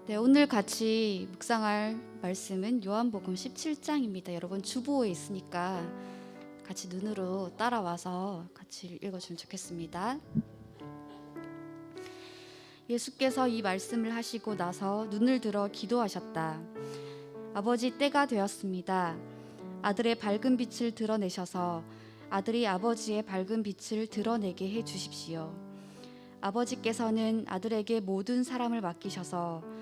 네, 오늘 같이 묵상할 말씀은 요한복음 17장입니다. 여러분 주보에 있으니까 같이 눈으로 따라와서 같이 읽어주면 좋겠습니다. 예수께서 이 말씀을 하시고 나서 눈을 들어 기도하셨다. 아버지, 때가 되었습니다. 아들의 밝은 빛을 드러내셔서 아들이 아버지의 밝은 빛을 드러내게 해 주십시오. 아버지께서는 아들에게 모든 사람을 맡기셔서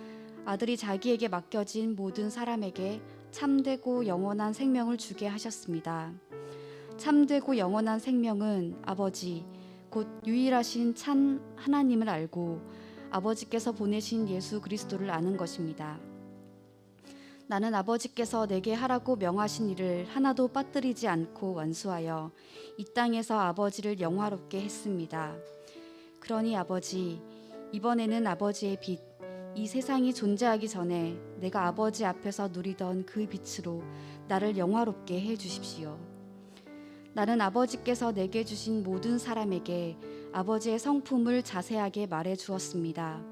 아들이 자기에게 맡겨진 모든 사람에게 참되고 영원한 생명을 주게 하셨습니다. 참되고 영원한 생명은 아버지, 곧 유일하신 참 하나님을 알고 아버지께서 보내신 예수 그리스도를 아는 것입니다. 나는 아버지께서 내게 하라고 명하신 일을 하나도 빠뜨리지 않고 완수하여 이 땅에서 아버지를 영화롭게 했습니다. 그러니 아버지, 이번에는 아버지의 빛, 이 세상이 존재하기 전에 내가 아버지 앞에서 누리던 그 빛으로 나를 영화롭게 해 주십시오. 나는 아버지께서 내게 주신 모든 사람에게 아버지의 성품을 자세하게 말해 주었습니다.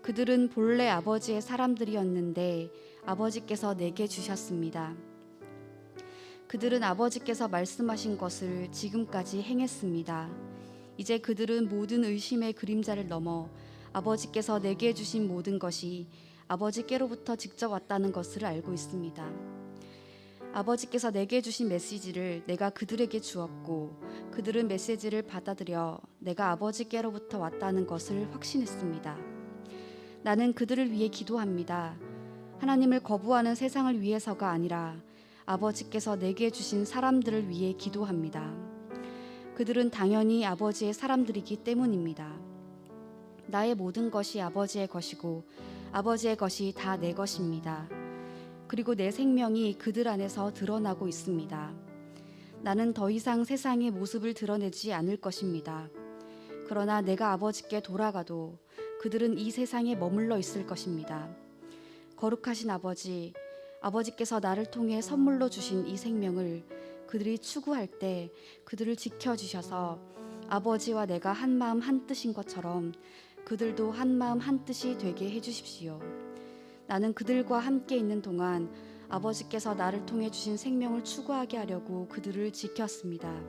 그들은 본래 아버지의 사람들이었는데 아버지께서 내게 주셨습니다. 그들은 아버지께서 말씀하신 것을 지금까지 행했습니다. 이제 그들은 모든 의심의 그림자를 넘어 아버지께서 내게 주신 모든 것이 아버지께로부터 직접 왔다는 것을 알고 있습니다. 아버지께서 내게 주신 메시지를 내가 그들에게 주었고 그들은 메시지를 받아들여 내가 아버지께로부터 왔다는 것을 확신했습니다. 나는 그들을 위해 기도합니다. 하나님을 거부하는 세상을 위해서가 아니라 아버지께서 내게 주신 사람들을 위해 기도합니다. 그들은 당연히 아버지의 사람들이기 때문입니다. 나의 모든 것이 아버지의 것이고 아버지의 것이 다 내 것입니다. 그리고 내 생명이 그들 안에서 드러나고 있습니다. 나는 더 이상 세상의 모습을 드러내지 않을 것입니다. 그러나 내가 아버지께 돌아가도 그들은 이 세상에 머물러 있을 것입니다. 거룩하신 아버지, 아버지께서 나를 통해 선물로 주신 이 생명을 그들이 추구할 때 그들을 지켜주셔서 아버지와 내가 한 마음 한 뜻인 것처럼 그들도 한 마음 한 뜻이 되게 해주십시오. 나는 그들과 함께 있는 동안 아버지께서 나를 통해 주신 생명을 추구하게 하려고 그들을 지켰습니다.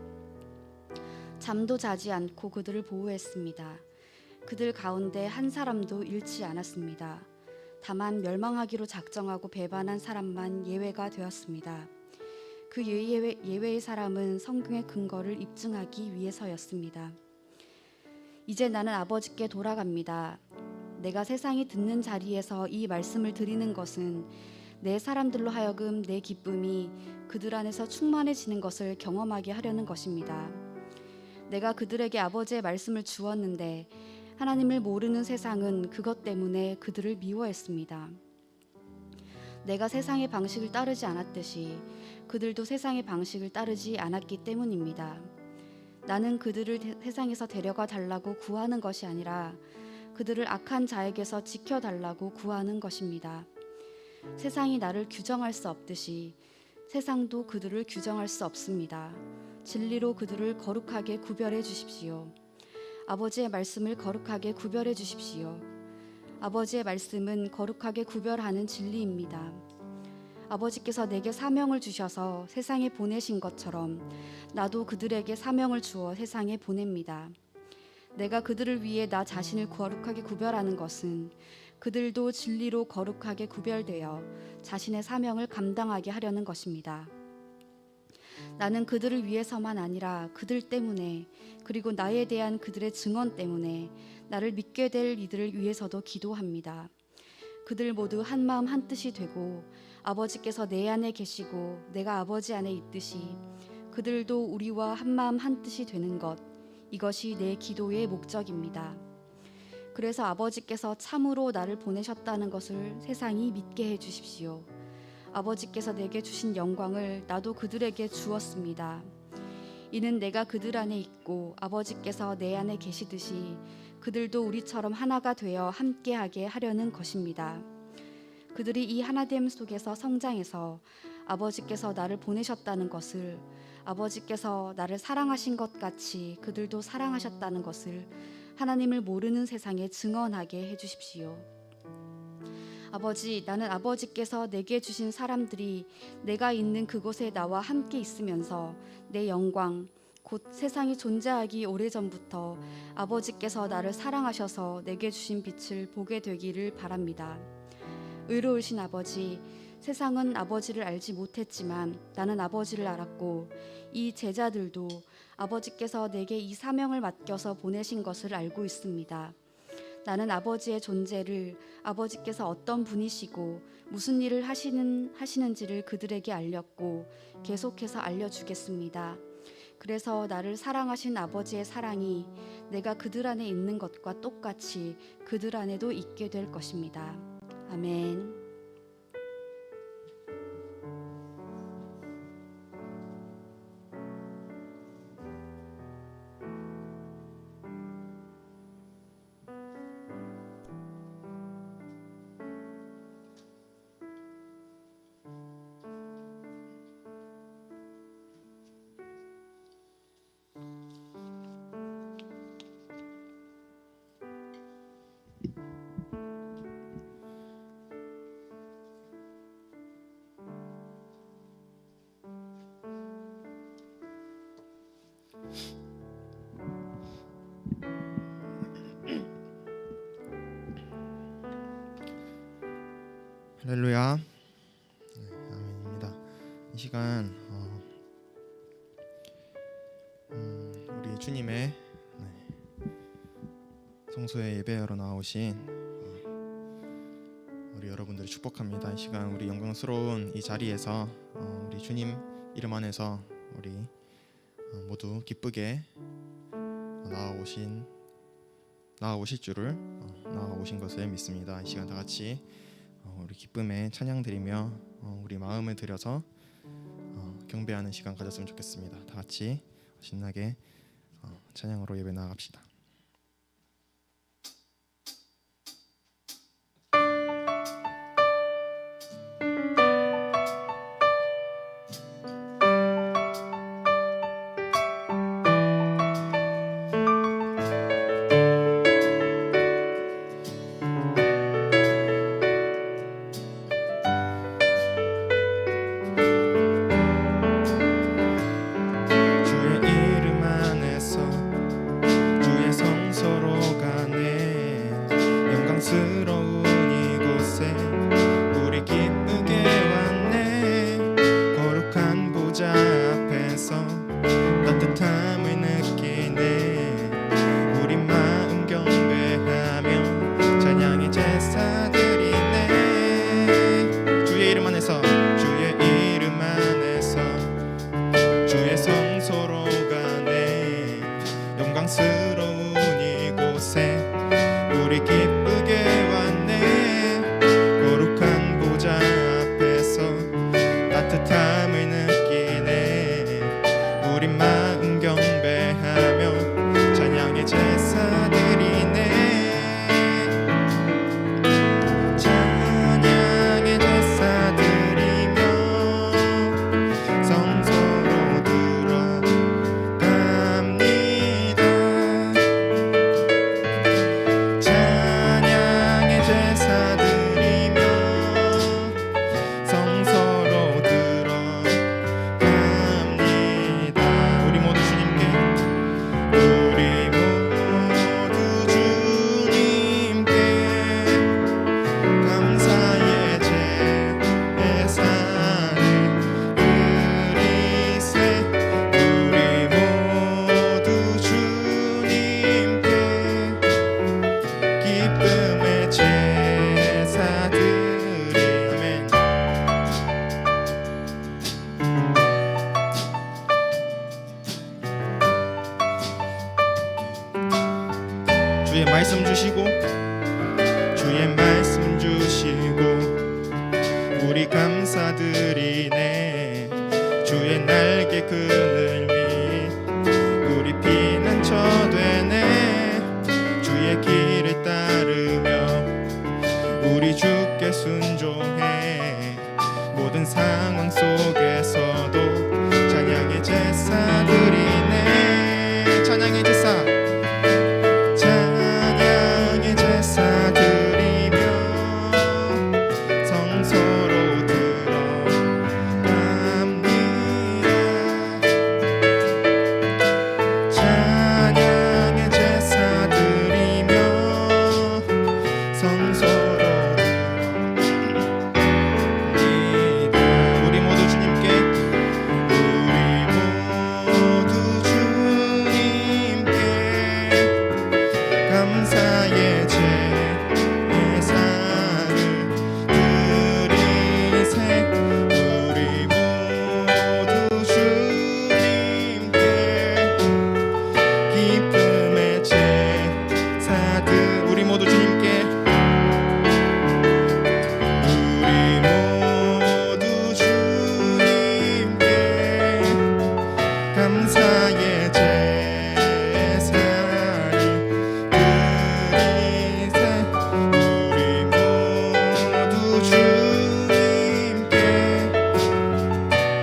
잠도 자지 않고 그들을 보호했습니다. 그들 가운데 한 사람도 잃지 않았습니다. 다만 멸망하기로 작정하고 배반한 사람만 예외가 되었습니다. 그 예외의 사람은 성경의 근거를 입증하기 위해서였습니다. 이제 나는 아버지께 돌아갑니다. 내가 세상이 듣는 자리에서 이 말씀을 드리는 것은 내 사람들로 하여금 내 기쁨이 그들 안에서 충만해지는 것을 경험하게 하려는 것입니다. 내가 그들에게 아버지의 말씀을 주었는데 하나님을 모르는 세상은 그것 때문에 그들을 미워했습니다. 내가 세상의 방식을 따르지 않았듯이 그들도 세상의 방식을 따르지 않았기 때문입니다. 나는 그들을 세상에서 데려가 달라고 구하는 것이 아니라 그들을 악한 자에게서 지켜달라고 구하는 것입니다. 세상이 나를 규정할 수 없듯이 세상도 그들을 규정할 수 없습니다. 진리로 그들을 거룩하게 구별해 주십시오. 아버지의 말씀을 거룩하게 구별해 주십시오. 아버지의 말씀은 거룩하게 구별하는 진리입니다. 아버지께서 내게 사명을 주셔서 세상에 보내신 것처럼 나도 그들에게 사명을 주어 세상에 보냅니다. 내가 그들을 위해 나 자신을 거룩하게 구별하는 것은 그들도 진리로 거룩하게 구별되어 자신의 사명을 감당하게 하려는 것입니다. 나는 그들을 위해서만 아니라 그들 때문에 그리고 나에 대한 그들의 증언 때문에 나를 믿게 될 이들을 위해서도 기도합니다. 그들 모두 한 마음 한 뜻이 되고 아버지께서 내 안에 계시고 내가 아버지 안에 있듯이 그들도 우리와 한 마음 한 뜻이 되는 것, 이것이 내 기도의 목적입니다. 그래서 아버지께서 참으로 나를 보내셨다는 것을 세상이 믿게 해 주십시오. 아버지께서 내게 주신 영광을 나도 그들에게 주었습니다. 이는 내가 그들 안에 있고 아버지께서 내 안에 계시듯이 그들도 우리처럼 하나가 되어 함께하게 하려는 것입니다. 그들이 이 하나됨 속에서 성장해서 아버지께서 나를 보내셨다는 것을, 아버지께서 나를 사랑하신 것 같이 그들도 사랑하셨다는 것을 하나님을 모르는 세상에 증언하게 해주십시오. 아버지, 나는 아버지께서 내게 주신 사람들이 내가 있는 그곳에 나와 함께 있으면서 내 영광, 곧 세상이 존재하기 오래전부터 아버지께서 나를 사랑하셔서 내게 주신 빛을 보게 되기를 바랍니다. 의로우신 아버지, 세상은 아버지를 알지 못했지만 나는 아버지를 알았고 이 제자들도 아버지께서 내게 이 사명을 맡겨서 보내신 것을 알고 있습니다. 나는 아버지의 존재를, 아버지께서 어떤 분이시고 무슨 일을 하시는지를 그들에게 알렸고 계속해서 알려주겠습니다. 그래서 나를 사랑하신 아버지의 사랑이 내가 그들 안에 있는 것과 똑같이 그들 안에도 있게 될 것입니다. 아멘. 할렐루야. 아멘입니다. 이 시간 우리 주님의 성소에 예배하러 나오신 우리 여러분들을 축복합니다. 이 시간 우리 영광스러운 이 자리에서 우리 주님 이름 안에서 우리 모두 기쁘게 나아오실 줄을 나아오신 것을 믿습니다. 이 시간 다 같이 우리 기쁨에 찬양 드리며 우리 마음을 들여서 경배하는 시간 가졌으면 좋겠습니다. 다 같이 신나게 찬양으로 예배 나아갑시다. 주의 말씀 주시고 우리 감사드리네. 주의 날개 그늘 위 우리 피난처 되네. 주의 길을 따르며 우리 주께 순종해. 모든 상황 속에서도 찬양의 제사 드리네. 찬양의 제사 찬양의 제사 드리며 우리 모두 주님께 감사의 제사를 드리세. 우리 모두 주님께 기쁨의 제사들. 우리 모두 주님께 감사의 제사를 드리세. 우리 모두 주님께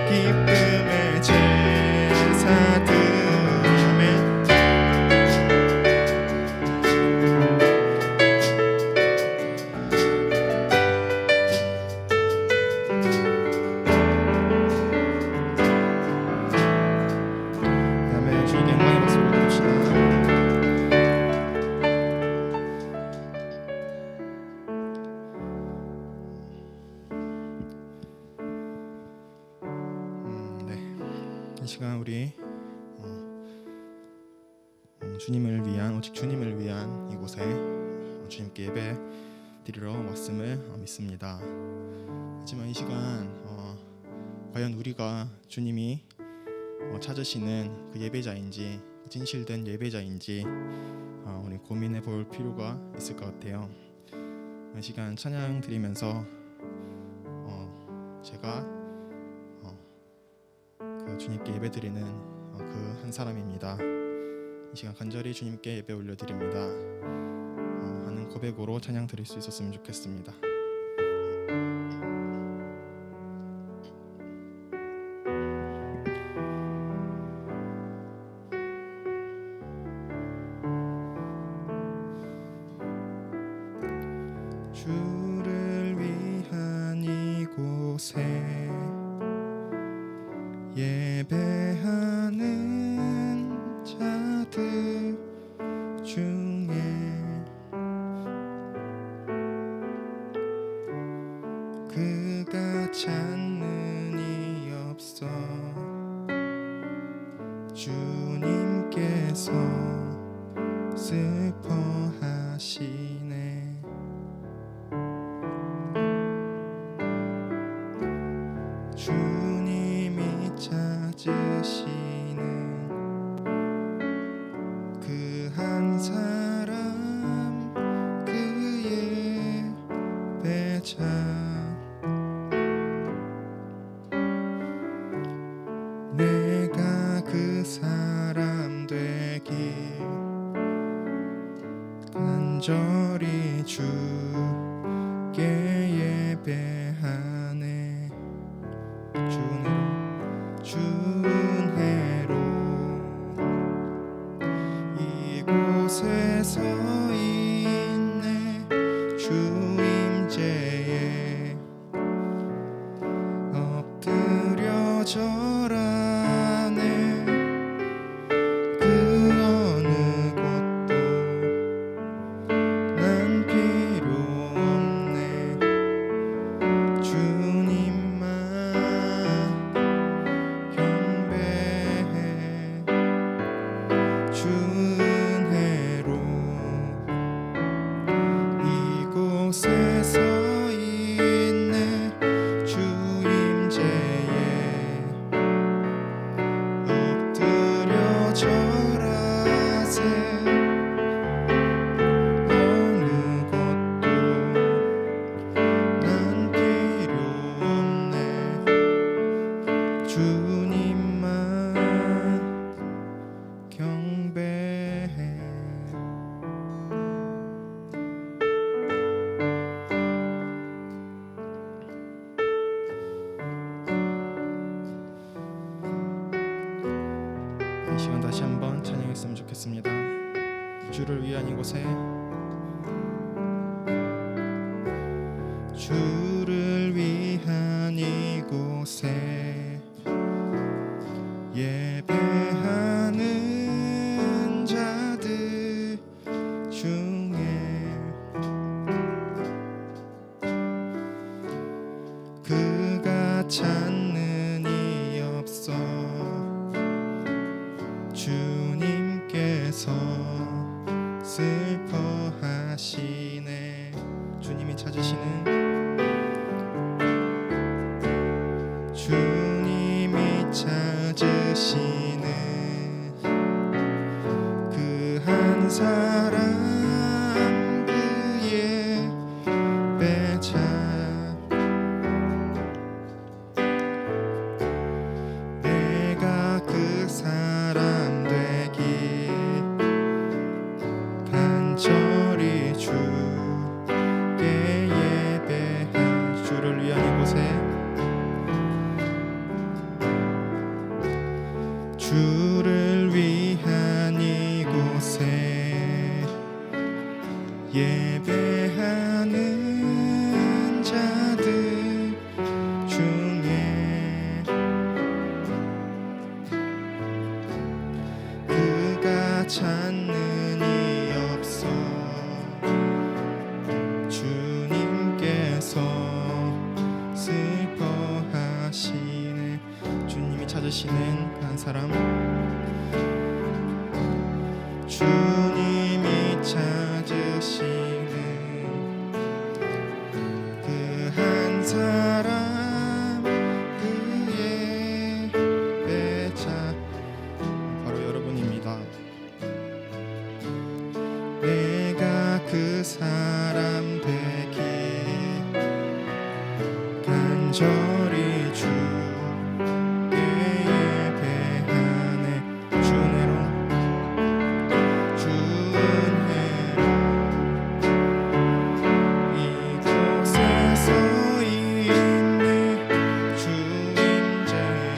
기쁨의 제사들. 아멘. 아멘. 주님께 영광의 박수 올려드립시다. 이 시간 우리 주님을 위한, 오직 주님을 위한 이곳에 주님께 예배 드리러 왔음을 믿습니다. 하지만 이 시간 과연 우리가 주님이 찾으시는 그 예배자인지, 진실된 예배자인지 우리 고민해 볼 필요가 있을 것 같아요. 이 시간 찬양 드리면서 제가 그 주님께 예배 드리는 그 한 사람입니다. 이 시간 간절히 주님께 예배 올려드립니다 하는 고백으로 찬양 드릴 수 있었으면 좋겠습니다. 주를 위한 이곳에 예배하는 자들 중에 그가 찾는 이 없어. 주님께서 슬퍼하시네. 주님이 찾으시는 그 한 사람, 그의 배자. 내가 그 사람 되길 간절히 주께 예배하네. 준혜로 이곳에 서 있네. 주 임재에 엎드려 절하네. 그 어느 곳도 난 필요 없네. 주님만 경배해. 준혜로 이곳에 서 있네. 주 임재에 엎드려 절하세. 어느 곳도 난 필요 없네. 주님만 경배해. 이 시간 다시 한번 찬양했으면 좋겠습니다. 주를 위한 이곳에, 주를 위한 이곳에 예배하는 자들 중에 그가 찾는 이 없어 주님께서 슬퍼하시네. 주님이 찾으시는 주님이 찾으시는 그 한 사람 그의 배자 내가 그 사람 되기 간절히 주께 예배할 주를 위한 이곳에 주를 위한 이곳에 예배하는 자들 중에 그가 찾는 이 없어 주님께서 슬퍼하시네. 주님이 찾으시는 한 사람 주님이 찾으시는 그 한 사람 그의 배자 바로 여러분입니다. 내가 그 사람 되기 간절히 주께 예배하네. 주 은혜로 주 은혜로 이곳에 서 있네. 주 임재에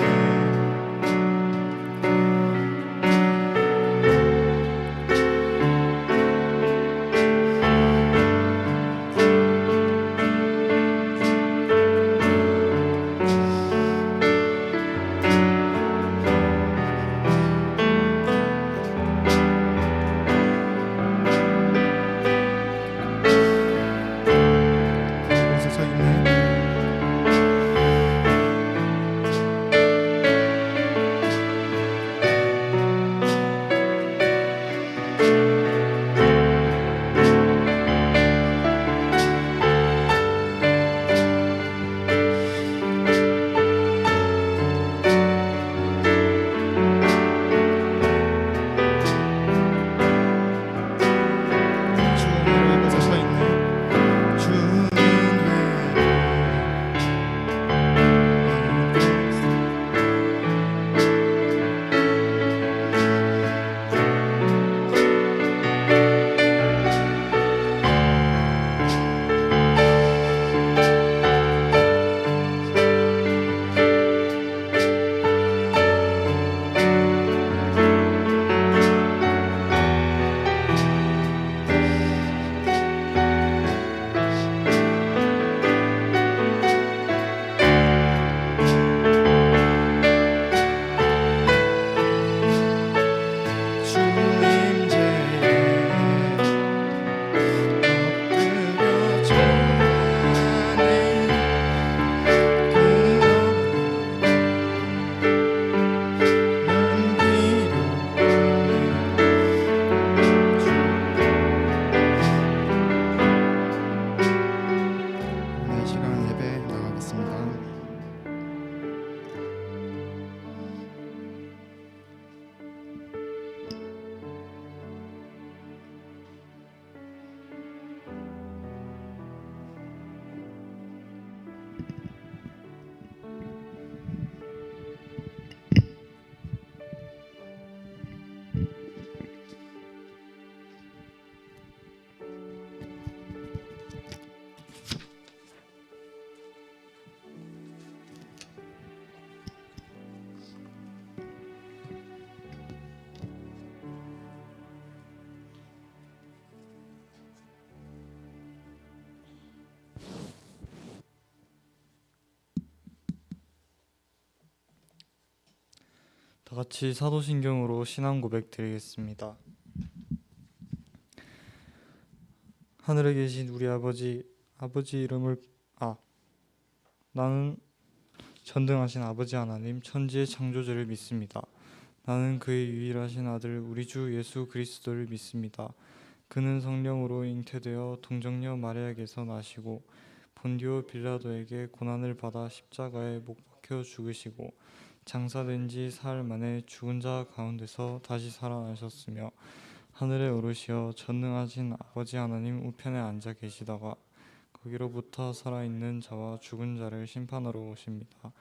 이곳에 서 있네. 주 은혜로 이곳에 서 있네. 주 은혜로 주 임재에 엎드려 전하는 그 오늘 이 시간 예배 나가겠습니다. 다 같이 사도신경으로 신앙 고백 드리겠습니다. 하늘에 계신 우리 아버지 나는 전능하신 아버지 하나님 천지의 창조주를 믿습니다. 나는 그의 유일하신 아들 우리 주 예수 그리스도를 믿습니다. 그는 성령으로 잉태되어 동정녀 마리아에게서 나시고 본디오 빌라도에게 고난을 받아 십자가에 못 박혀 죽으시고 장사된 지 사흘 만에 죽은 자 가운데서 다시 살아나셨으며 하늘에 오르시어 전능하신 아버지 하나님 우편에 앉아 계시다가 거기로부터 살아있는 자와 죽은 자를 심판하러 오십니다.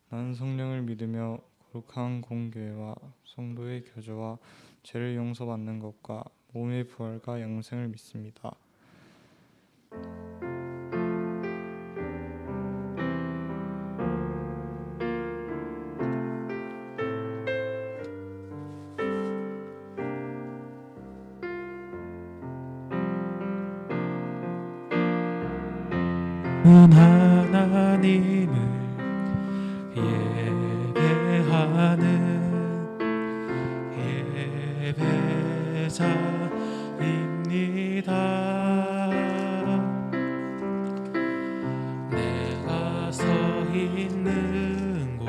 나는 성령을 믿으며 거룩한 공교회와 성도의 교제와 죄를 용서받는 것과 몸의 부활과 영생을 믿습니다. 하나님을 예배하는 예배자입니다. 내가 서 있는 곳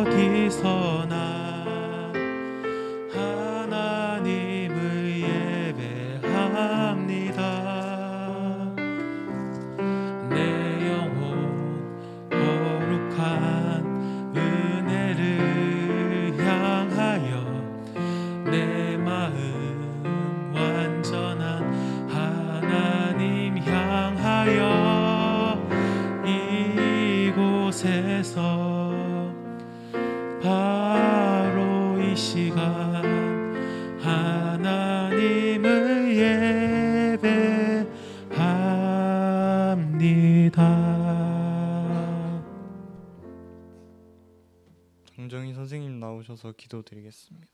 어디서나 하나님을 예배합니다. 내 영혼 거룩한 은혜를 향하여 내 마음 완전한 하나님 향하여 이곳에서 바로 이 시간 하나님을 예배합니다. 정정희 선생님 나오셔서 기도드리겠습니다.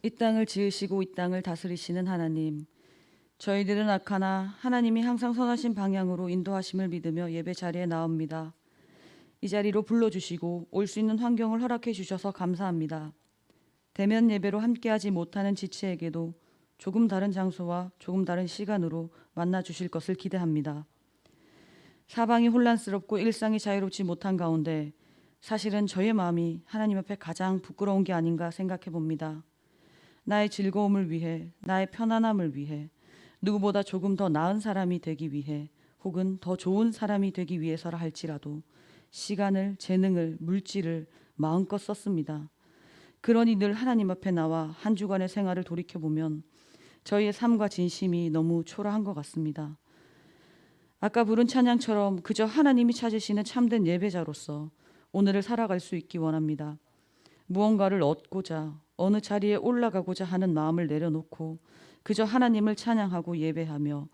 이 땅을 지으시고 이 땅을 다스리시는 하나님, 저희들은 악하나 하나님이 항상 선하신 방향으로 인도하심을 믿으며 예배 자리에 나옵니다. 이 자리로 불러주시고 올 수 있는 환경을 허락해 주셔서 감사합니다. 대면 예배로 함께하지 못하는 지체에게도 조금 다른 장소와 조금 다른 시간으로 만나 주실 것을 기대합니다. 사방이 혼란스럽고 일상이 자유롭지 못한 가운데 사실은 저의 마음이 하나님 앞에 가장 부끄러운 게 아닌가 생각해 봅니다. 나의 즐거움을 위해, 나의 편안함을 위해, 누구보다 조금 더 나은 사람이 되기 위해, 혹은 더 좋은 사람이 되기 위해서라 할지라도 시간을, 재능을, 물질을 마음껏 썼습니다. 그러니 늘 하나님 앞에 나와 한 주간의 생활을 돌이켜보면 저희의 삶과 진심이 너무 초라한 것 같습니다. 아까 부른 찬양처럼 그저 하나님이 찾으시는 참된 예배자로서 오늘을 살아갈 수 있기 원합니다. 무언가를 얻고자, 어느 자리에 올라가고자 하는 마음을 내려놓고 그저 하나님을 찬양하고 예배하며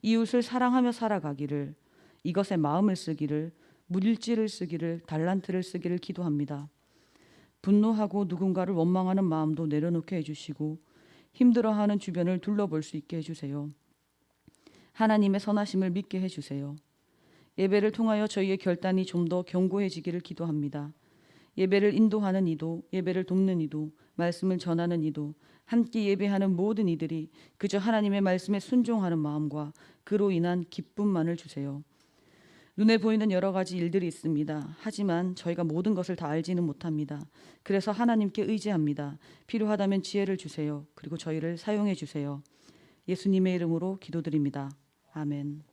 이웃을 사랑하며 살아가기를, 이것에 마음을 쓰기를, 물질을 쓰기를, 달란트를 쓰기를 기도합니다. 분노하고 누군가를 원망하는 마음도 내려놓게 해주시고 힘들어하는 주변을 둘러볼 수 있게 해주세요. 하나님의 선하심을 믿게 해주세요. 예배를 통하여 저희의 결단이 좀 더 견고해지기를 기도합니다. 예배를 인도하는 이도, 예배를 돕는 이도, 말씀을 전하는 이도, 함께 예배하는 모든 이들이 그저 하나님의 말씀에 순종하는 마음과 그로 인한 기쁨만을 주세요. 눈에 보이는 여러 가지 일들이 있습니다. 하지만 저희가 모든 것을 다 알지는 못합니다. 그래서 하나님께 의지합니다. 필요하다면 지혜를 주세요. 그리고 저희를 사용해 주세요. 예수님의 이름으로 기도드립니다. 아멘.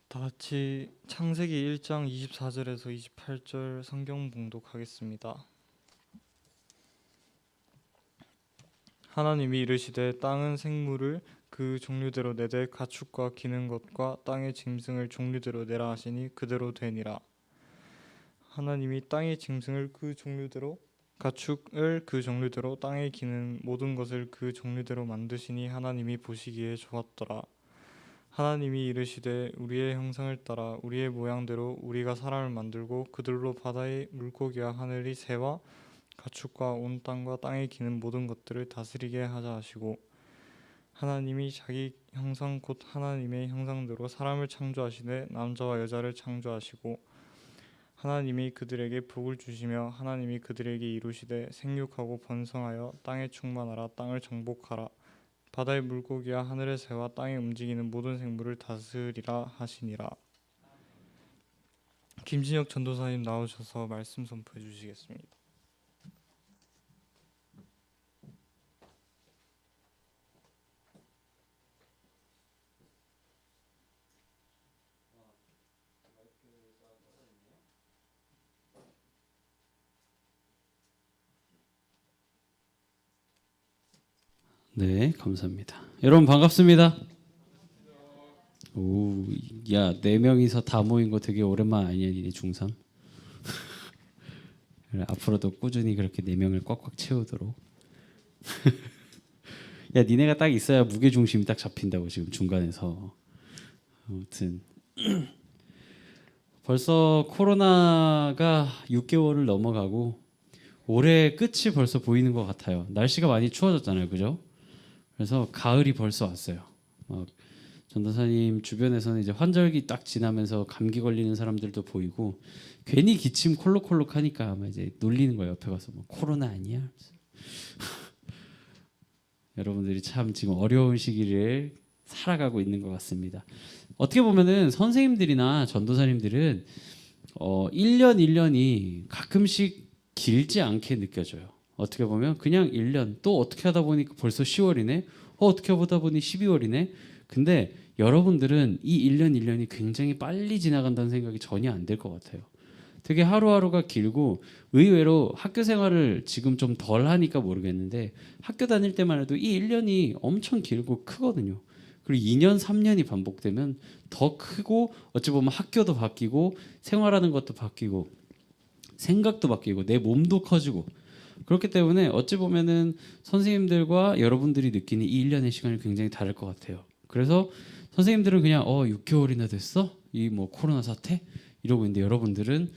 다 같이 창세기 1장 24절에서 28절 성경 봉독하겠습니다. 하나님이 이르시되 땅은 생물을 그 종류대로 내되 가축과 기는 것과 땅의 짐승을 종류대로 내라 하시니 그대로 되니라. 하나님이 땅의 짐승을 그 종류대로, 가축을 그 종류대로, 땅에 기는 모든 것을 그 종류대로 만드시니 하나님이 보시기에 좋았더라. 하나님이 이르시되 우리의 형상을 따라 우리의 모양대로 우리가 사람을 만들고 그들로 바다의 물고기와 하늘의 새와 가축과 온 땅과 땅에 기는 모든 것들을 다스리게 하자 하시고 하나님이 자기 형상 곧 하나님의 형상대로 사람을 창조하시되 남자와 여자를 창조하시고 하나님이 그들에게 복을 주시며 하나님이 그들에게 이루시되 생육하고 번성하여 땅에 충만하라 땅을 정복하라 바다의 물고기와 하늘의 새와 땅에 움직이는 모든 생물을 다스리라 하시니라. 김진혁 전도사님 나오셔서 말씀 선포해 주시겠습니다. 네, 감사합니다. 여러분 반갑습니다. 오, 야, 4명이서 다 모인 거 되게 오랜만 아니야, 니네 중3? 그래, 앞으로도 꾸준히 그렇게 4명을 꽉꽉 채우도록. 야, 니네가 딱 있어야 무게 중심이 딱 잡힌다고 지금 중간에서. 아무튼 벌써 코로나가 6개월을 넘어가고 올해 끝이 벌써 보이는 것 같아요. 날씨가 많이 추워졌잖아요, 그죠? 그래서 가을이 벌써 왔어요. 전도사님 주변에서는 이제 환절기 딱 지나면서 감기 걸리는 사람들도 보이고 괜히 기침 콜록콜록 하니까 아마 이제 놀리는 거예요. 옆에 가서 뭐 코로나 아니야? 여러분들이 참 지금 어려운 시기를 살아가고 있는 것 같습니다. 어떻게 보면은 선생님들이나 전도사님들은 1년 1년이 가끔씩 길지 않게 느껴져요. 어떻게 보면 그냥 1년 또 어떻게 하다 보니까 벌써 10월이네. 어떻게 보다 보니 12월이네. 근데 여러분들은 이 1년 1년이 굉장히 빨리 지나간다는 생각이 전혀 안 들 것 같아요. 되게 하루하루가 길고 의외로 학교 생활을 지금 좀 덜 하니까 모르겠는데 학교 다닐 때만 해도 이 1년이 엄청 길고 크거든요. 그리고 2년 3년이 반복되면 더 크고 어찌 보면 학교도 바뀌고 생활하는 것도 바뀌고 생각도 바뀌고 내 몸도 커지고 그렇기 때문에 어찌 보면은 선생님들과 여러분들이 느끼는 이 1년의 시간이 굉장히 다를 것 같아요. 그래서 선생님들은 그냥 6개월이나 됐어? 이 뭐 코로나 사태? 이러고 있는데 여러분들은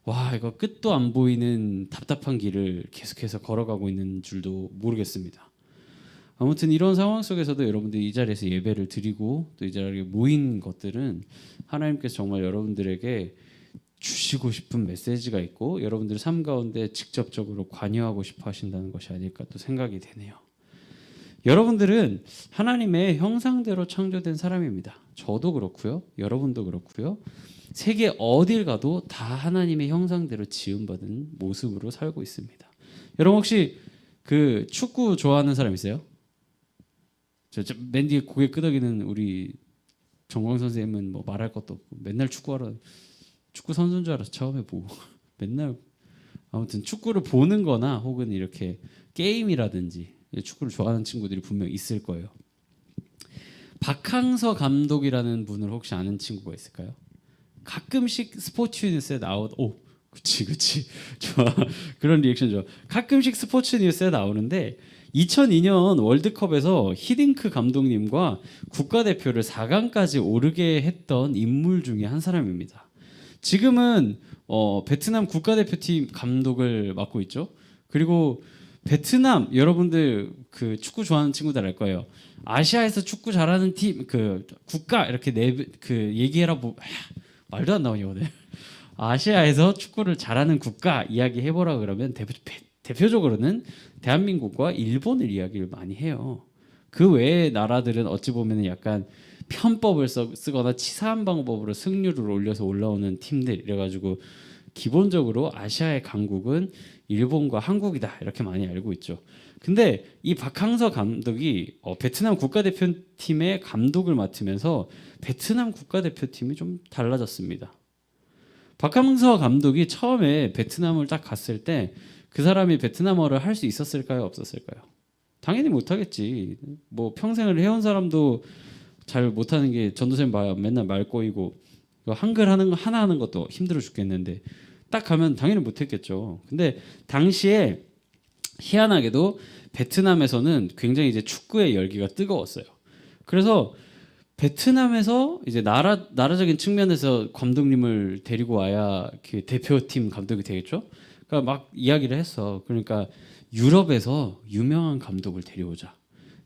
와 이거 끝도 안 보이는 답답한 길을 계속해서 걸어가고 있는 줄도 모르겠습니다. 아무튼 이런 상황 속에서도 여러분들이 이 자리에서 예배를 드리고 또 이 자리에 모인 것들은 하나님께서 정말 여러분들에게 주시고 싶은 메시지가 있고 여러분들 삶 가운데 직접적으로 관여하고 싶어 하신다는 것이 아닐까 또 생각이 되네요. 여러분들은 하나님의 형상대로 창조된 사람입니다. 저도 그렇고요. 여러분도 그렇고요. 세계 어딜 가도 다 하나님의 형상대로 지음받은 모습으로 살고 있습니다. 여러분 혹시 그 축구 좋아하는 사람 있어요? 맨 뒤에 고개 끄덕이는 우리 정광 선생님은 뭐 말할 것도 없고 맨날 축구하러 축구 선수인 줄 알아서 처음에 보고 맨날 아무튼 축구를 보는 거나 혹은 이렇게 게임이라든지 축구를 좋아하는 친구들이 분명 있을 거예요. 박항서 감독이라는 분을 혹시 아는 친구가 있을까요? 가끔씩 스포츠 뉴스에 그치 좋아 그런 리액션 좋아. 가끔씩 스포츠 뉴스에 나오는데 2002년 월드컵에서 히딩크 감독님과 국가대표를 4강까지 오르게 했던 인물 중에 한 사람입니다. 지금은 베트남 국가대표팀 감독을 맡고 있죠. 그리고 베트남 여러분들 그 축구 좋아하는 친구들 알 거예요. 아시아에서 축구 잘하는 팀 그 국가 이렇게 얘기해라 말도 안 나오냐 오늘. 아시아에서 축구를 잘하는 국가 이야기 해보라 그러면 대표적으로는 대한민국과 일본을 이야기를 많이 해요. 그 외의 나라들은 어찌 보면 약간 편법을 쓰거나 치사한 방법으로 승률을 올려서 올라오는 팀들 이래가지고 기본적으로 아시아의 강국은 일본과 한국이다 이렇게 많이 알고 있죠. 근데 이 박항서 감독이 베트남 국가대표팀의 감독을 맡으면서 베트남 국가대표팀이 좀 달라졌습니다. 박항서 감독이 처음에 베트남을 딱 갔을 때 그 사람이 베트남어를 할 수 있었을까요? 없었을까요? 당연히 못하겠지. 뭐 평생을 해온 사람도 잘 못하는 게 전도사님 봐요. 맨날 말 꼬이고 한글 하나 하는 것도 힘들어 죽겠는데 딱 가면 당연히 못했겠죠. 근데 당시에 희한하게도 베트남에서는 굉장히 이제 축구의 열기가 뜨거웠어요. 그래서 베트남에서 이제 나라적인 측면에서 감독님을 데리고 와야 그 대표팀 감독이 되겠죠. 그러니까 막 이야기를 했어. 그러니까 유럽에서 유명한 감독을 데려오자.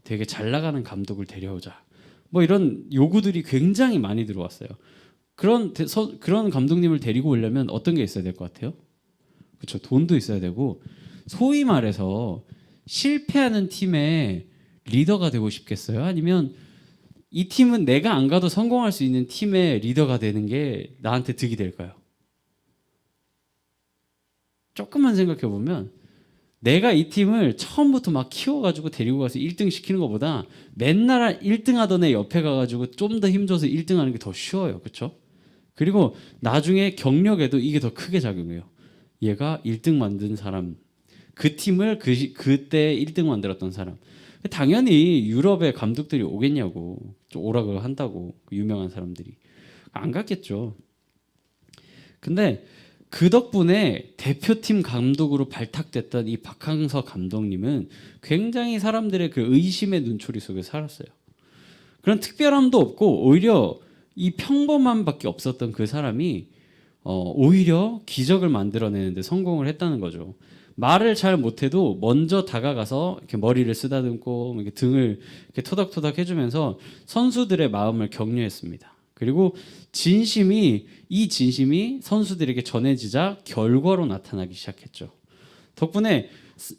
되게 잘 나가는 감독을 데려오자. 뭐 이런 요구들이 굉장히 많이 들어왔어요. 그런 감독님을 데리고 오려면 어떤 게 있어야 될 것 같아요? 그렇죠. 돈도 있어야 되고 소위 말해서 실패하는 팀의 리더가 되고 싶겠어요? 아니면 이 팀은 내가 안 가도 성공할 수 있는 팀의 리더가 되는 게 나한테 득이 될까요? 조금만 생각해 보면 내가 이 팀을 처음부터 막 키워가지고 데리고 가서 1등 시키는 것보다 맨날 1등 하던 애 옆에 가가지고 좀 더 힘줘서 1등 하는 게 더 쉬워요. 그렇죠? 그리고 나중에 경력에도 이게 더 크게 작용해요. 얘가 1등 만든 사람, 그 팀을 그때 1등 만들었던 사람. 당연히 유럽의 감독들이 오겠냐고, 좀 오라고 한다고, 유명한 사람들이 안 갔겠죠. 근데 그 덕분에 대표팀 감독으로 발탁됐던 이 박항서 감독님은 굉장히 사람들의 그 의심의 눈초리 속에 살았어요. 그런 특별함도 없고 오히려 이 평범함밖에 없었던 그 사람이 오히려 기적을 만들어내는데 성공을 했다는 거죠. 말을 잘 못해도 먼저 다가가서 이렇게 머리를 쓰다듬고 이렇게 등을 이렇게 토닥토닥 해주면서 선수들의 마음을 격려했습니다. 그리고 이 진심이 선수들에게 전해지자 결과로 나타나기 시작했죠. 덕분에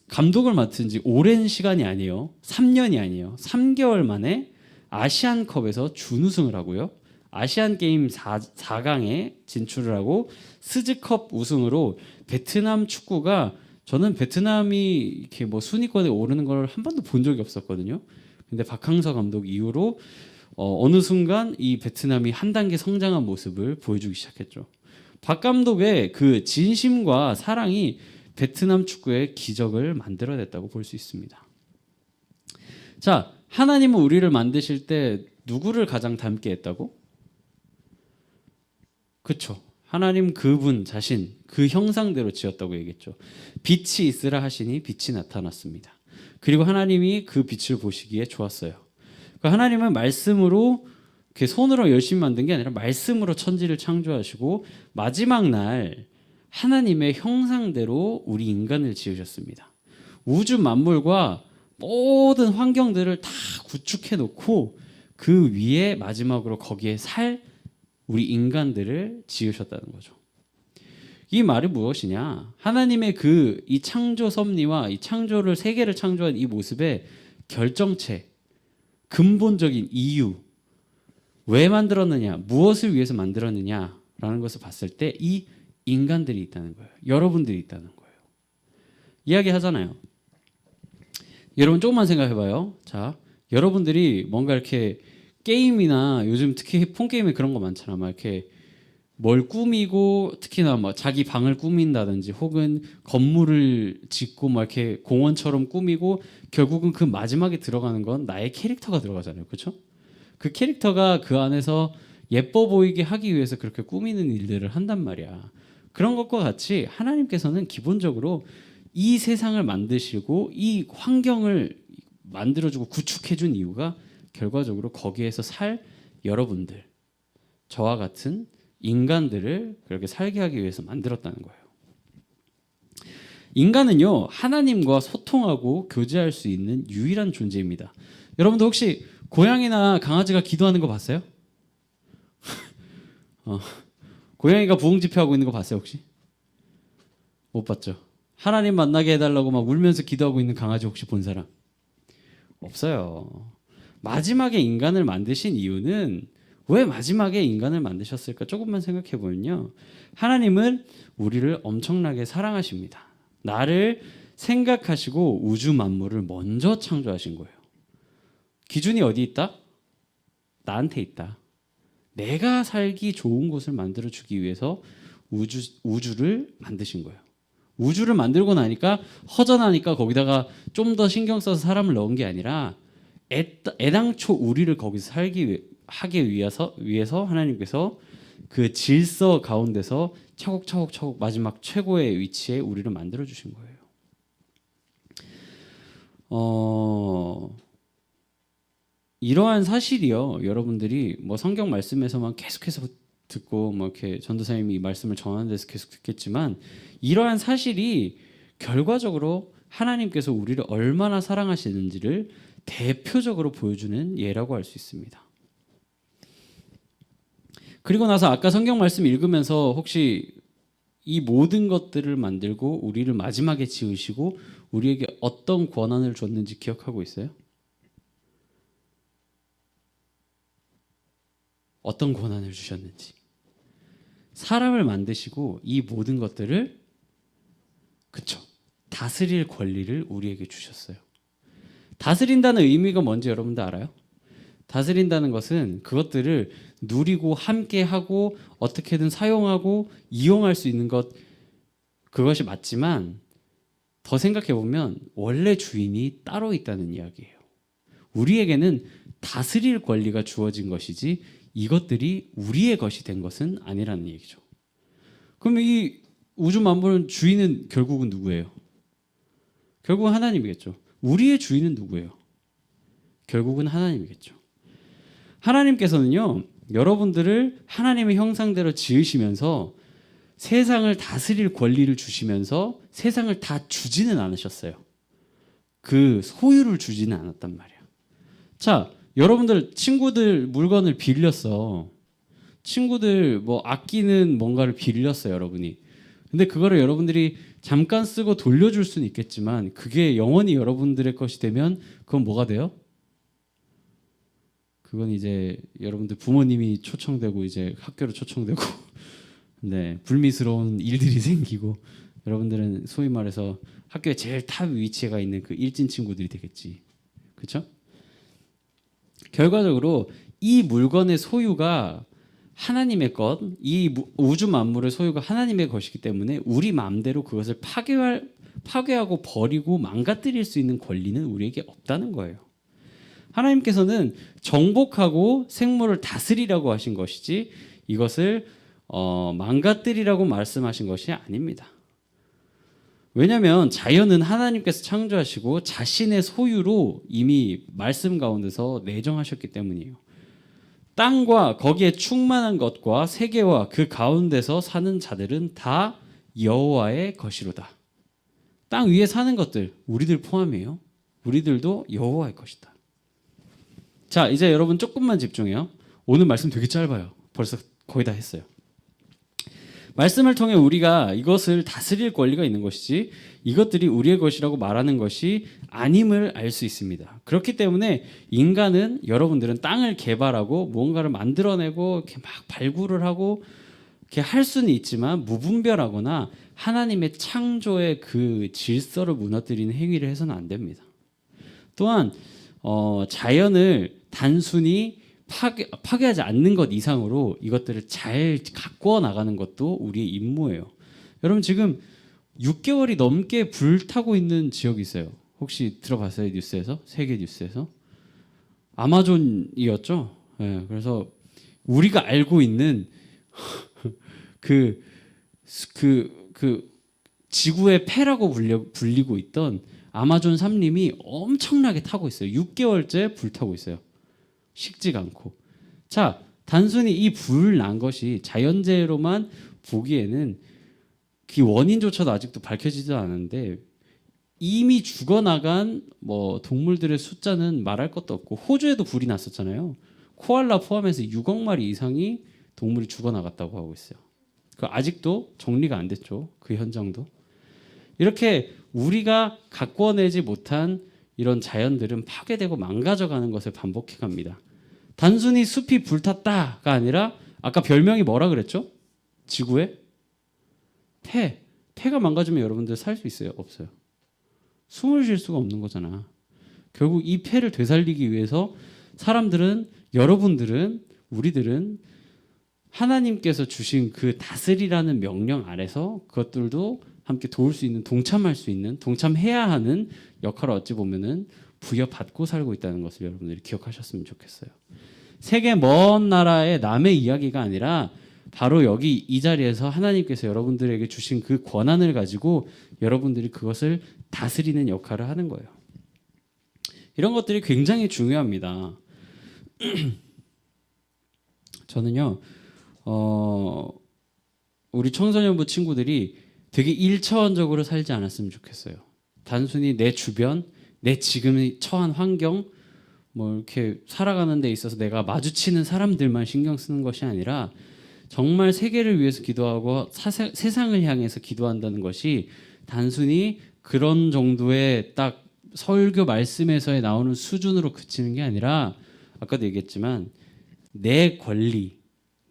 감독을 맡은 지 오랜 시간이 아니에요. 3년이 아니에요. 3개월 만에 아시안컵에서 준우승을 하고요. 아시안 게임 4강에 진출을 하고 스즈컵 우승으로 베트남 축구가 저는 베트남이 이렇게 뭐 순위권에 오르는 걸 한 번도 본 적이 없었거든요. 근데 박항서 감독 이후로 어느 순간 이 베트남이 한 단계 성장한 모습을 보여주기 시작했죠. 박 감독의 그 진심과 사랑이 베트남 축구의 기적을 만들어냈다고 볼 수 있습니다. 자, 하나님은 우리를 만드실 때 누구를 가장 닮게 했다고? 그렇죠. 하나님 그분 자신 그 형상대로 지었다고 얘기했죠. 빛이 있으라 하시니 빛이 나타났습니다. 그리고 하나님이 그 빛을 보시기에 좋았어요. 그러니까 하나님은 말씀으로 이렇게 손으로 열심히 만든 게 아니라 말씀으로 천지를 창조하시고 마지막 날 하나님의 형상대로 우리 인간을 지으셨습니다. 우주 만물과 모든 환경들을 다 구축해 놓고 그 위에 마지막으로 거기에 살 우리 인간들을 지으셨다는 거죠. 이 말이 무엇이냐? 하나님의 이 창조 섭리와 이 창조를 세계를 창조한 이 모습의 결정체, 근본적인 이유, 왜 만들었느냐, 무엇을 위해서 만들었느냐라는 것을 봤을 때 이 인간들이 있다는 거예요. 여러분들이 있다는 거예요. 이야기하잖아요. 여러분 조금만 생각해봐요. 자, 여러분들이 뭔가 이렇게 게임이나 요즘 특히 폰 게임에 그런 거 많잖아. 막 이렇게 뭘 꾸미고 특히나 뭐 자기 방을 꾸민다든지 혹은 건물을 짓고 막 이렇게 공원처럼 꾸미고 결국은 그 마지막에 들어가는 건 나의 캐릭터가 들어가잖아요. 그렇죠? 그 캐릭터가 그 안에서 예뻐 보이게 하기 위해서 그렇게 꾸미는 일들을 한단 말이야. 그런 것과 같이 하나님께서는 기본적으로 이 세상을 만드시고 이 환경을 만들어주고 구축해준 이유가 결과적으로 거기에서 살 여러분들, 저와 같은 인간들을 그렇게 살게 하기 위해서 만들었다는 거예요. 인간은요, 하나님과 소통하고 교제할 수 있는 유일한 존재입니다. 여러분도 혹시 고양이나 강아지가 기도하는 거 봤어요? 고양이가 부흥집회하고 있는 거 봤어요 혹시? 못 봤죠? 하나님 만나게 해달라고 막 울면서 기도하고 있는 강아지 혹시 본 사람? 없어요. 마지막에 인간을 만드신 이유는 왜 마지막에 인간을 만드셨을까? 조금만 생각해 보면요. 하나님은 우리를 엄청나게 사랑하십니다. 나를 생각하시고 우주 만물을 먼저 창조하신 거예요. 기준이 어디 있다? 나한테 있다. 내가 살기 좋은 곳을 만들어 주기 위해서 우주를 만드신 거예요. 우주를 만들고 나니까 허전하니까 거기다가 좀 더 신경 써서 사람을 넣은 게 아니라 애당초 우리를 거기서 하기 위해서 하나님께서 그 질서 가운데서 차곡차곡 마지막 최고의 위치에 우리를 만들어 주신 거예요. 이러한 사실이요. 여러분들이 뭐 성경 말씀에서만 계속해서 듣고 뭐 이렇게 전도사님이 이 말씀을 전하는 데서 계속 듣겠지만 이러한 사실이 결과적으로 하나님께서 우리를 얼마나 사랑하시는지를 대표적으로 보여주는 예라고 할 수 있습니다. 그리고 나서 아까 성경 말씀 읽으면서 혹시 이 모든 것들을 만들고 우리를 마지막에 지으시고 우리에게 어떤 권한을 줬는지 기억하고 있어요? 어떤 권한을 주셨는지. 사람을 만드시고 이 모든 것들을 그쵸, 다스릴 권리를 우리에게 주셨어요. 다스린다는 의미가 뭔지 여러분들 알아요? 다스린다는 것은 그것들을 누리고 함께하고 어떻게든 사용하고 이용할 수 있는 것, 그것이 맞지만 더 생각해 보면 원래 주인이 따로 있다는 이야기예요. 우리에게는 다스릴 권리가 주어진 것이지 이것들이 우리의 것이 된 것은 아니라는 얘기죠. 그럼 이 우주 만물은 주인은 결국은 누구예요? 결국은 하나님이겠죠. 우리의 주인은 누구예요? 결국은 하나님이겠죠. 하나님께서는요, 여러분들을 하나님의 형상대로 지으시면서 세상을 다스릴 권리를 주시면서 세상을 다 주지는 않으셨어요. 그 소유를 주지는 않았단 말이야. 자, 여러분들 친구들 물건을 빌렸어. 친구들 뭐 아끼는 뭔가를 빌렸어요, 여러분이. 근데 그거를 여러분들이 잠깐 쓰고 돌려줄 수는 있겠지만 그게 영원히 여러분들의 것이 되면 그건 뭐가 돼요? 그건 이제 여러분들 부모님이 초청되고 이제 학교로 초청되고 네, 불미스러운 일들이 생기고 여러분들은 소위 말해서 학교에 제일 탑 위치에 있는 그 일진 친구들이 되겠지. 그렇죠? 결과적으로 이 물건의 소유가 하나님의 것, 이 우주 만물의 소유가 하나님의 것이기 때문에 우리 마음대로 그것을 파괴하고 버리고 망가뜨릴 수 있는 권리는 우리에게 없다는 거예요. 하나님께서는 정복하고 생물을 다스리라고 하신 것이지 이것을 망가뜨리라고 말씀하신 것이 아닙니다. 왜냐하면 자연은 하나님께서 창조하시고 자신의 소유로 이미 말씀 가운데서 내정하셨기 때문이에요. 땅과 거기에 충만한 것과 세계와 그 가운데서 사는 자들은 다 여호와의 것이로다. 땅 위에 사는 것들, 우리들 포함이에요. 우리들도 여호와의 것이다. 자, 이제 여러분 조금만 집중해요. 오늘 말씀 되게 짧아요. 벌써 거의 다 했어요. 말씀을 통해 우리가 이것을 다스릴 권리가 있는 것이지 이것들이 우리의 것이라고 말하는 것이 아님을 알 수 있습니다. 그렇기 때문에 인간은, 여러분들은 땅을 개발하고 무언가를 만들어내고 이렇게 막 발굴을 하고 이렇게 할 수는 있지만 무분별하거나 하나님의 창조의 그 질서를 무너뜨리는 행위를 해서는 안 됩니다. 또한 자연을 단순히 파괴하지 않는 것 이상으로 이것들을 잘 가꾸어 나가는 것도 우리의 임무예요. 여러분 지금 6개월이 넘게 불타고 있는 지역이 있어요. 혹시 들어봤어요? 뉴스에서? 세계 뉴스에서? 아마존이었죠. 네, 그래서 우리가 알고 있는 그 지구의 폐라고 불리고 있던 아마존 산림이 엄청나게 타고 있어요. 6개월째 불타고 있어요. 식지가 않고. 자, 단순히 이 불 난 것이 자연재해로만 보기에는 그 원인조차도 아직도 밝혀지지 않았는데 이미 죽어나간 뭐 동물들의 숫자는 말할 것도 없고 호주에도 불이 났었잖아요. 코알라 포함해서 6억 마리 이상이 동물이 죽어나갔다고 하고 있어요. 그 아직도 정리가 안 됐죠. 그 현장도. 이렇게 우리가 가꿔내지 못한 이런 자연들은 파괴되고 망가져가는 것을 반복해 갑니다. 단순히 숲이 불탔다가 아니라 아까 별명이 뭐라 그랬죠? 지구의 폐가 망가지면 여러분들 살 수 있어요? 없어요? 숨을 쉴 수가 없는 거잖아. 결국 이 폐를 되살리기 위해서 사람들은, 여러분들은, 우리들은 하나님께서 주신 그 다스리라는 명령 아래서 그것들도 함께 도울 수 있는, 동참할 수 있는, 동참해야 하는 역할을 어찌 보면은 부여받고 살고 있다는 것을 여러분들이 기억하셨으면 좋겠어요. 세계 먼 나라의 남의 이야기가 아니라 바로 여기 이 자리에서 하나님께서 여러분들에게 주신 그 권한을 가지고 여러분들이 그것을 다스리는 역할을 하는 거예요. 이런 것들이 굉장히 중요합니다. 저는요, 우리 청소년부 친구들이 되게 1차원적으로 살지 않았으면 좋겠어요. 단순히 내 주변, 내 지금 처한 환경, 뭐 이렇게 살아가는 데 있어서 내가 마주치는 사람들만 신경 쓰는 것이 아니라 정말 세계를 위해서 기도하고 세상을 향해서 기도한다는 것이 단순히 그런 정도의 딱 설교 말씀에서의 나오는 수준으로 그치는 게 아니라 아까도 얘기했지만 내 권리,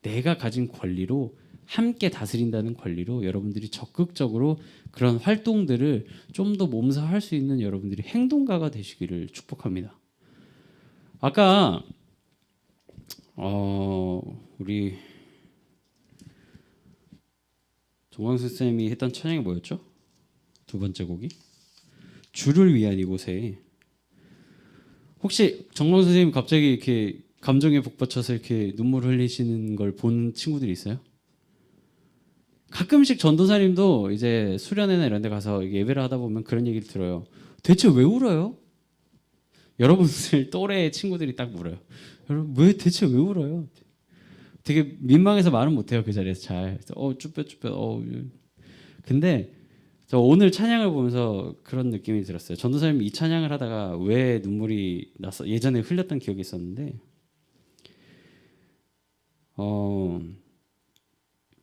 내가 가진 권리로 함께 다스린다는 권리로 여러분들이 적극적으로 그런 활동들을 좀 더 몸소 할 수 있는 여러분들이 행동가가 되시기를 축복합니다. 아까 우리 정광수 쌤이 했던 찬양이 뭐였죠? 두 번째 곡이 주를 위한 이곳에. 혹시 정광수 선생님 갑자기 이렇게 감정에 북받쳐서 이렇게 눈물 흘리시는 걸 본 친구들이 있어요? 가끔씩 전도사님도 이제 수련회나 이런 데 가서 예배를 하다 보면 그런 얘기를 들어요. 대체 왜 울어요? 여러분들 또래 친구들이 딱 물어요. 여러분 대체 왜 울어요? 되게 민망해서 말은 못해요. 그 자리에서 잘. 쭈뼛쭈뼛. 근데 저 오늘 찬양을 보면서 그런 느낌이 들었어요. 전도사님이 이 찬양을 하다가 왜 눈물이 났어? 예전에 흘렸던 기억이 있었는데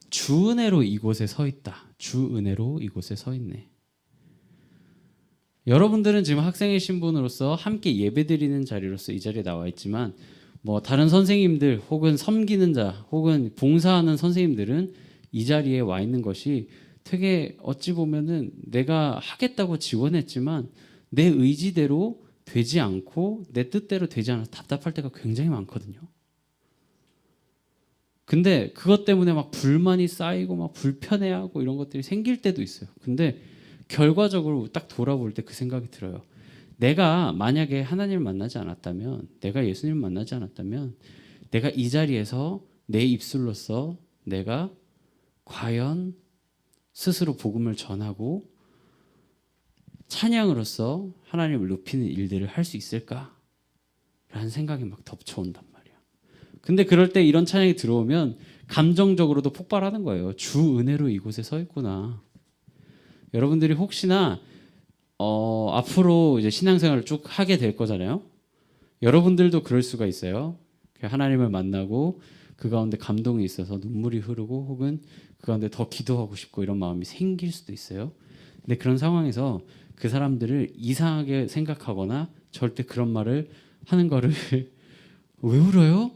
주 은혜로 이곳에 서 있다. 주 은혜로 이곳에 서 있네. 여러분들은 지금 학생의 신분으로서 함께 예배드리는 자리로서 이 자리에 나와 있지만 뭐 다른 선생님들 혹은 섬기는 자 혹은 봉사하는 선생님들은 이 자리에 와 있는 것이 되게 어찌 보면은 내가 하겠다고 지원했지만 내 의지대로 되지 않고 내 뜻대로 되지 않아서 답답할 때가 굉장히 많거든요. 근데 그것 때문에 막 불만이 쌓이고 막 불편해하고 이런 것들이 생길 때도 있어요. 근데 결과적으로 딱 돌아볼 때 그 생각이 들어요. 내가 만약에 하나님을 만나지 않았다면, 내가 예수님을 만나지 않았다면 내가 이 자리에서 내 입술로서 내가 과연 스스로 복음을 전하고 찬양으로서 하나님을 높이는 일들을 할 수 있을까? 라는 생각이 막 덮쳐온단 말이야. 근데 그럴 때 이런 찬양이 들어오면 감정적으로도 폭발하는 거예요. 주 은혜로 이곳에 서 있구나. 여러분들이 혹시나 앞으로 이제 신앙생활을 쭉 하게 될 거잖아요. 여러분들도 그럴 수가 있어요. 하나님을 만나고 그 가운데 감동이 있어서 눈물이 흐르고 혹은 그 가운데 더 기도하고 싶고 이런 마음이 생길 수도 있어요. 근데 그런 상황에서 그 사람들을 이상하게 생각하거나 절대 그런 말을 하는 거를 왜 울어요?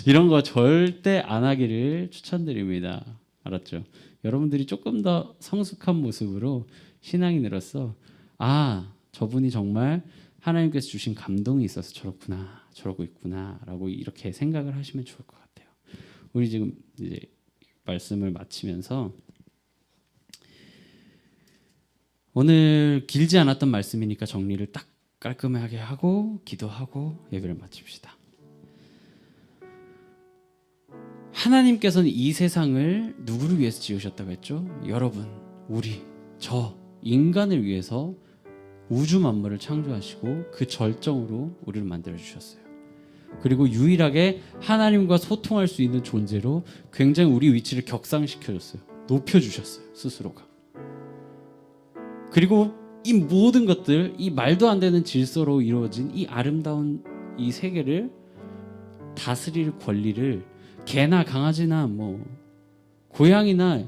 이런 거 절대 안 하기를 추천드립니다. 알았죠? 여러분들이 조금 더 성숙한 모습으로 신앙인으로서 저분이 정말 하나님께서 주신 감동이 있어서 저렇구나, 저러고 있구나라고 이렇게 생각을 하시면 좋을 것 같아요. 우리 지금 이제 말씀을 마치면서 오늘 길지 않았던 말씀이니까 정리를 딱 깔끔하게 하고 기도하고 예배를 마칩시다. 하나님께서는 이 세상을 누구를 위해서 지으셨다고 했죠? 여러분, 우리, 저, 인간을 위해서 우주 만물을 창조하시고 그 절정으로 우리를 만들어 주셨어요. 그리고 유일하게 하나님과 소통할 수 있는 존재로 굉장히 우리 위치를 격상시켜줬어요. 높여주셨어요, 스스로가. 그리고 이 모든 것들, 이 말도 안 되는 질서로 이루어진 이 아름다운 이 세계를 다스릴 권리를 개나 강아지나 뭐 고양이나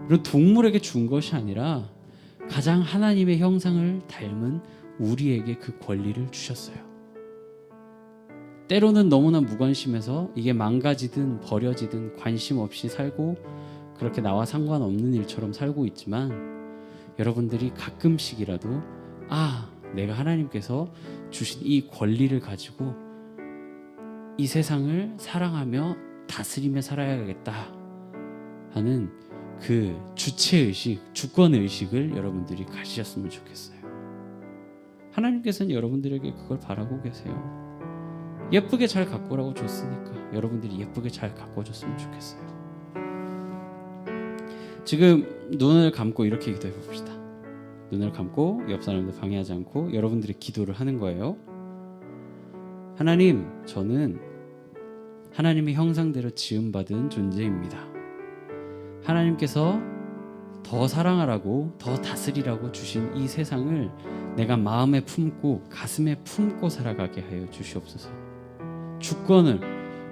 이런 동물에게 준 것이 아니라 가장 하나님의 형상을 닮은 우리에게 그 권리를 주셨어요. 때로는 너무나 무관심해서 이게 망가지든 버려지든 관심 없이 살고 그렇게 나와 상관없는 일처럼 살고 있지만 여러분들이 가끔씩이라도 내가 하나님께서 주신 이 권리를 가지고 이 세상을 사랑하며 다스리며 살아야겠다 하는 그 주체의식, 주권의식을 여러분들이 가지셨으면 좋겠어요. 하나님께서는 여러분들에게 그걸 바라고 계세요. 예쁘게 잘 가꾸라고 줬으니까 여러분들이 예쁘게 잘 가꿔줬으면 좋겠어요. 지금 눈을 감고 이렇게 기도해 봅시다. 눈을 감고 옆 사람들 방해하지 않고 여러분들이 기도를 하는 거예요. 하나님, 저는 하나님의 형상대로 지음받은 존재입니다. 하나님께서 더 사랑하라고 더 다스리라고 주신 이 세상을 내가 마음에 품고 가슴에 품고 살아가게 하여 주시옵소서.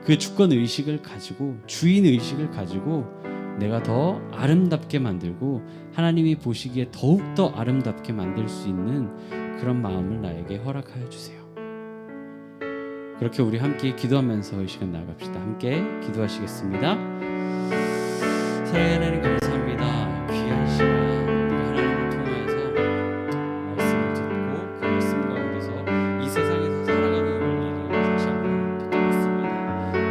그 주권 의식을 가지고 주인 의식을 가지고 내가 더 아름답게 만들고 하나님이 보시기에 더욱더 아름답게 만들 수 있는 그런 마음을 나에게 허락하여 주세요. 그렇게 우리 함께 기도하면서 이 시간 나아갑시다. 함께 기도하시겠습니다. 사랑하는 하나님 감사합니다. 귀한 시간 우리가 하나님을 통하여서 말씀을 듣고 그 말씀 가운데서 이 세상에서 살아가는 원리를 다시 한번 붙잡았습니다.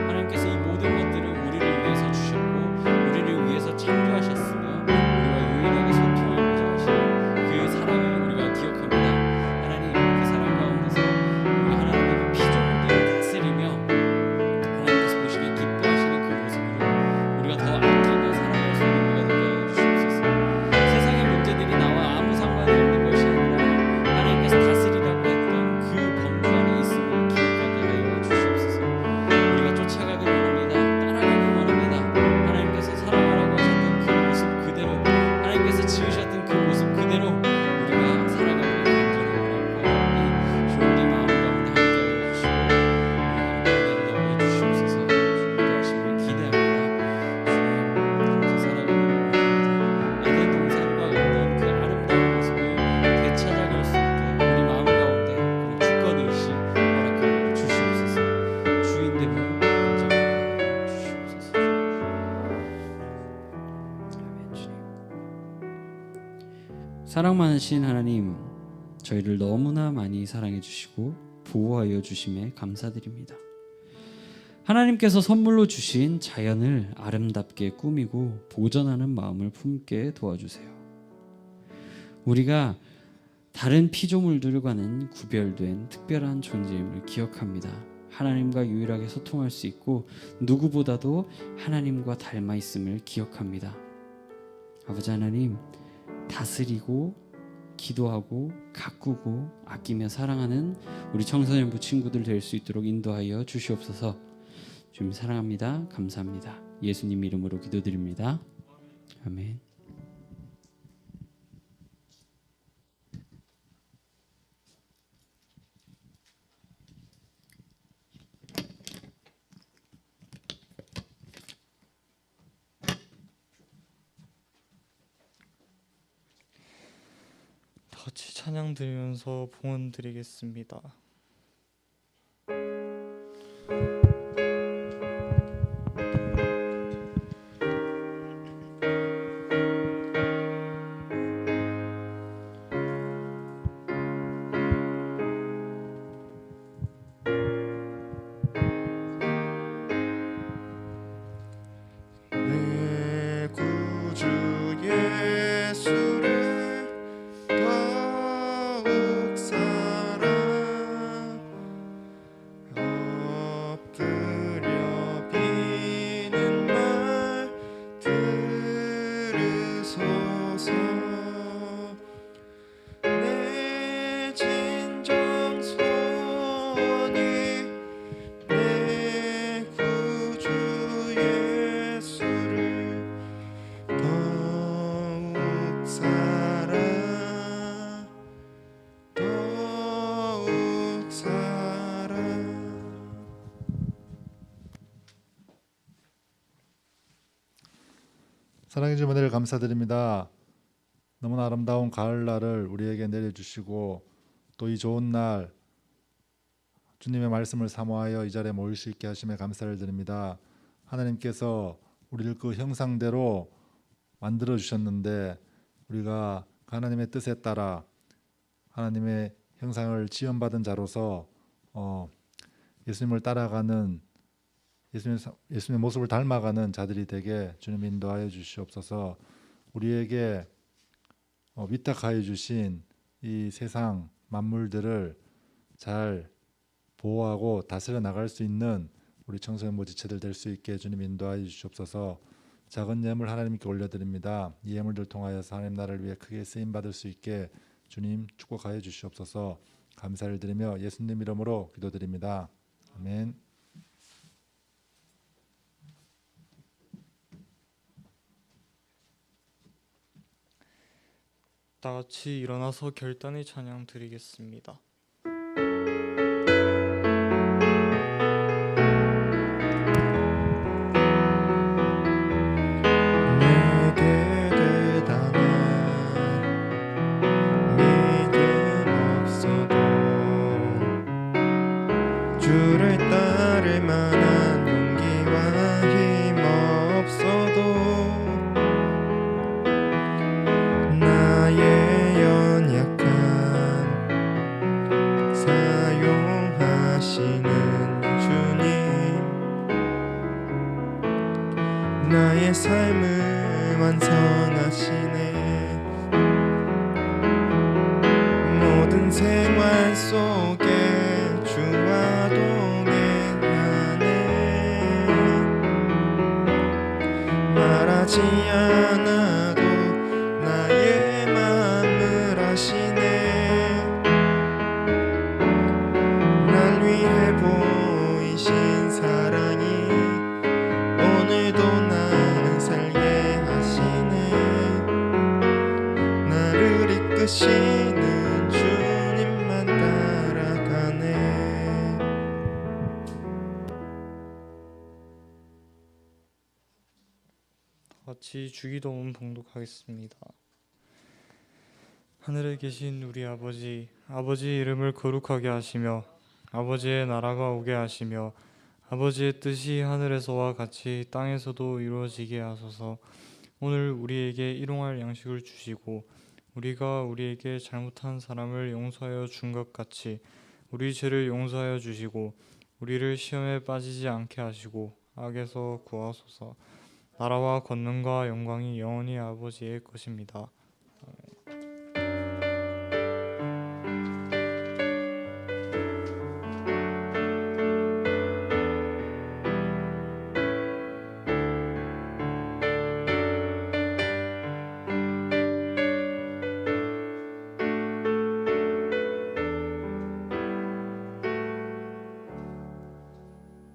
하나님께서 이 모든 것들을 우리를 위해서 주셨고 우리를 위해서 창조하셨으며 우리와 유일하게 소통하고자 하시는 그 사랑을 우리가 기억합니다. 하나님 그 사랑 가운데서 우리가 하나님의 그 피조물들을 다스리며 하나님께서 보시기에 기뻐하시는 그 모습으로 우리가 더 아끼며 사랑할 수 있는 우리가 되게 하여 주시옵소서. 세상의 문제들이 나와 아무 상관이 없는 것이 아니라 하나님께서 다스리라고 했던 그 범주 안에 있음을 기억하게 하여 주시옵소서. 우리가 쫓아가길 원합니다. 따라가길 원합니다. 하나님께서 사랑하라고 하셨던 그 모습 그대로 하나님께서 지으셨던 그 모습 그대로 우리가 살아가기를 간절히 원하고 이 주님의 마음 가운데 함께하여 주시고 우리 가운데 인도하여 주시옵소서. 주님의 하심을 기대합니다. 주님 살아가기를 원합니다. 에덴 동산과 어떤 그 아름다운 모습을 되찾아갈 수 있게 우리 마음 가운데 그런 주권 의식 허락하여 주시옵소서. 주인됨을 인정하여 주시옵소서. 아멘. 주님. 사랑 많으신 하나님, 저희를 너무나 많이 사랑해 주시고 보호하여 주심에 감사드립니다. 하나님께서 선물로 주신 자연을 아름답게 꾸미고 보존하는 마음을 품게 도와주세요. 우리가 다른 피조물들과는 구별된 특별한 존재임을 기억합니다. 하나님과 유일하게 소통할 수 있고 누구보다도 하나님과 닮아 있음을 기억합니다. 아버지 하나님, 다스리고 기도하고 가꾸고 아끼며 사랑하는 우리 청소년부 친구들 될 수 있도록 인도하여 주시옵소서. 주님 사랑합니다. 감사합니다. 예수님 이름으로 기도드립니다. 아멘. 다 같이 찬양 드리면서 봉헌 드리겠습니다. 내 구주 예수를 더욱 사랑 엎드려 비는 말 들으소서. 내 진정손이 내 구주 예수를 더욱 사랑 더욱 사랑. 사랑해 주신 은혜를 감사드립니다. 너무나 아름다운 가을날을 우리에게 내려주시고 또 이 좋은 날 주님의 말씀을 사모하여 이 자리에 모일 수 있게 하심에 감사를 드립니다. 하나님께서 우리를 그 형상대로 만들어 주셨는데 우리가 하나님의 뜻에 따라 하나님의 형상을 지음받은 자로서 예수님을 따라가는 예수님의 모습을 닮아가는 자들이 되게 주님 인도하여 주시옵소서. 우리에게 위탁하여 주신 이 세상 만물들을 잘 보호하고 다스려 나갈 수 있는 우리 청소년부 지체들 될 수 있게 주님 인도하여 주시옵소서. 작은 예물 하나님께 올려드립니다. 이 예물들 통하여서 하나님 나라를 위해 크게 쓰임 받을 수 있게 주님 축복하여 주시옵소서. 감사를 드리며 예수님 이름으로 기도드립니다. 아멘. 다 같이 일어나서 결단의 찬양 드리겠습니다. 내게 대단한 믿음 없어도 주를 따를 만한 용기와 힘 없어도 나의 연약한 사용하시는 주님 나의 삶을 완성하시네 모든 생활 속에 주와 동행하네 말하지 않아도 나의 마음을 아시네 날 위해 보이신 사랑이 오늘도 날 살게 하시네 나를 이끄시는 주님만 따라가네 같이 주기도문 봉독하겠습니다. 하늘에 계신 우리 아버지, 아버지의 이름을 거룩하게 하시며 아버지의 나라가 오게 하시며 아버지의 뜻이 하늘에서와 같이 땅에서도 이루어지게 하소서. 오늘 우리에게 일용할 양식을 주시고 우리가 우리에게 잘못한 사람을 용서하여 준 것 같이 우리 죄를 용서하여 주시고 우리를 시험에 빠지지 않게 하시고 악에서 구하소서. 나라와 권능과 영광이 영원히 아버지의 것입니다.